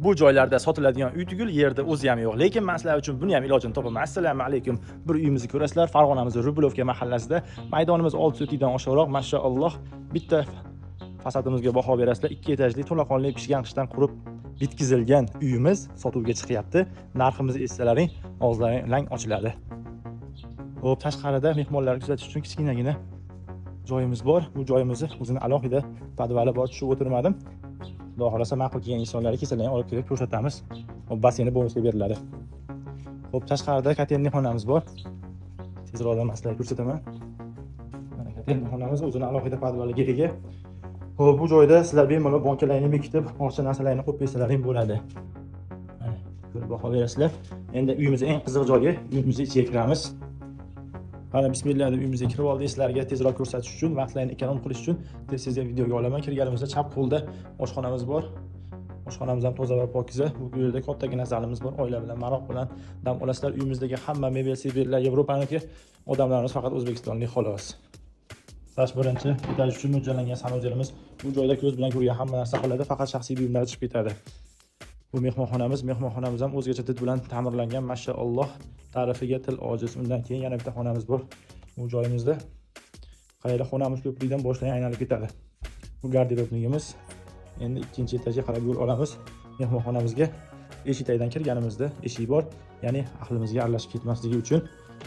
bu joylarda sotiladigan uy tugul, yerda o'zi ham yo'q. Lekin men sizlar uchun buni ham ilojini topaman. Assalomu alaykum. Bir uyimizni ko'rasizlar. Farg'onamiz Rublovka mahallasida. Maydonimiz 6 sotikdan oshiqroq, mashalloh. Bitta fasadimizga baho berasizlar. 2 etajli, to'laqonli pishgan qishdan qurib bitkizilgan uyimiz sotuvga chiqyapti. Narximizni eshitsalaring, og'izlaring lang ochiladi. Xo'p, tashqarida mehmonlarga kuzatish uchun kichkinagina joyimiz bor. Bu joyimizni o'zini alohida podvali bor, tushib o'tirmadim. Xudo xolasa ma'qul kelgan insonlarga kesalarni olib kelib ko'rsatamiz. Xo'p, basseyni bonusga beriladi. Xo'p, tashqarida kotelniy xonamiz bor. Tezroq masalaga ko'rsataman. Mana kotelniy xonamiz o'zini alohida podvaliga ega. Xo'p, bu joyda sizlar bemalol bankalarni bekitib, orcha narsalarni qo'yib bersalaring bo'ladi. Mana ko'rib baho berasizlar. Endi uyimizning eng qiziq joyi, uyimizning ichiga kiramiz. Mana bismillah deb uyimizga kirib oldik. Sizlarga tezroq ko'rsatish uchun, vaqtlarni ekonom qilish uchun tez-tezda videoga olaman. Kirganimizda chap qo'lda oshxonamiz bor. Oshxonamiz ham toza va pokiza. Bu yerda kattagina zalimiz bor. Oila bilan, maroq bilan dam olasizlar. Uyimizdagi hamma mebel, sebellar Yevropaniki, odamlarimiz faqat o'zbekistonlik xolos. Sash birinchi etaj uchun mo'ljallangan sanuzelimiz. Bu joyda ko'z bilan ko'rgan hamma narsa qoladi, faqat shaxsiy buyumlar chiqib ketadi. Bu mehmonxonamiz ham o'zgacha did bilan ta'mirlangan, mashalloh. Tarifiga til ojiz. Undan keyin yana bitta xonamiz bor. Bu joyimizda qayerda xonamiz ko'prikdan boshlanib aylanib ketadi. Bu garderobligimiz. Endi ikkinchi etajga qarab yo'l olamiz. Mehmonxonamizga eshikdan kirganimizda eshik bor, ya'ni ahlimizga aralashib ketmasligi uchun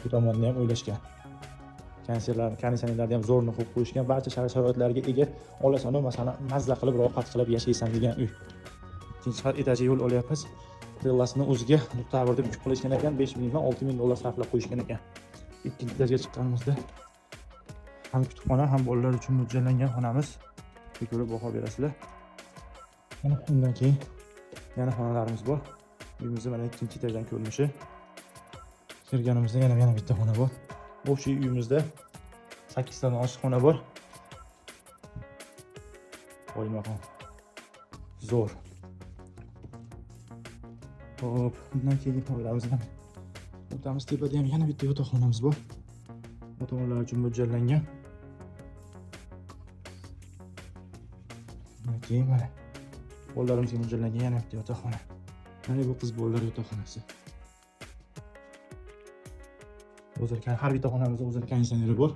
bu tomonni ham o'ylashgan. Konditsionerlarni ham zo'rni qo'yib qo'yishgan. Barcha sharoitlarga ega, olasan, masalan, mazza qilib, rohat qilib yashaysan degan uy. Ikkinchi etajga yo'l olyapmiz. Villasini o'ziga nuqtabar deb yuk qilishgan ekan, 5000 dan 6000 dollar sarflab qo'yishgan ekan. Ikkinchi etajga chiqqanimizda ham kutubxona, ham bolalar uchun mo'ljallangan xonamiz. Ko'rib baho berasizlar. Mana undan keyin yana xonalarimiz bor. Uyimizning mana ikkinchi etajdan ko'rinishi. Kirganimizda yana bitta xona bor. O'sha uyimizda 8 tadan oshiq xona bor. Qo'ymaxon. Zo'r. Hop, bundan keyin xonalarimizni o'tamiz. Tepada ham yana bitta yotoqxonamiz bor. Ota-onalar uchun mo'ljallangan. Keyin mana bolalarimizga mo'ljallangan yana bitta yotoqxona. Mana bu qiz bolalar yotoqxonasi. Har bitta xonamizda o'zining konditsioneri bor.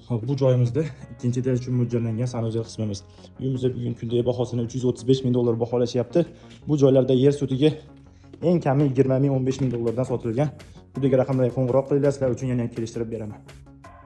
Xo'p, bu joyimizda ikkinchi etaj uchun mo'ljallangan sanuzel qismimiz. Uyimizda bugungi kundagi bahosini 335 ming dollar baholashyapti. Bu joylarda yer sutiga eng kami 20 ming, 15 ming dollardan sotilgan. Quyidagi raqamlarga qo'ng'iroq qilinglar, sizlar uchun yana kelishtirib beraman.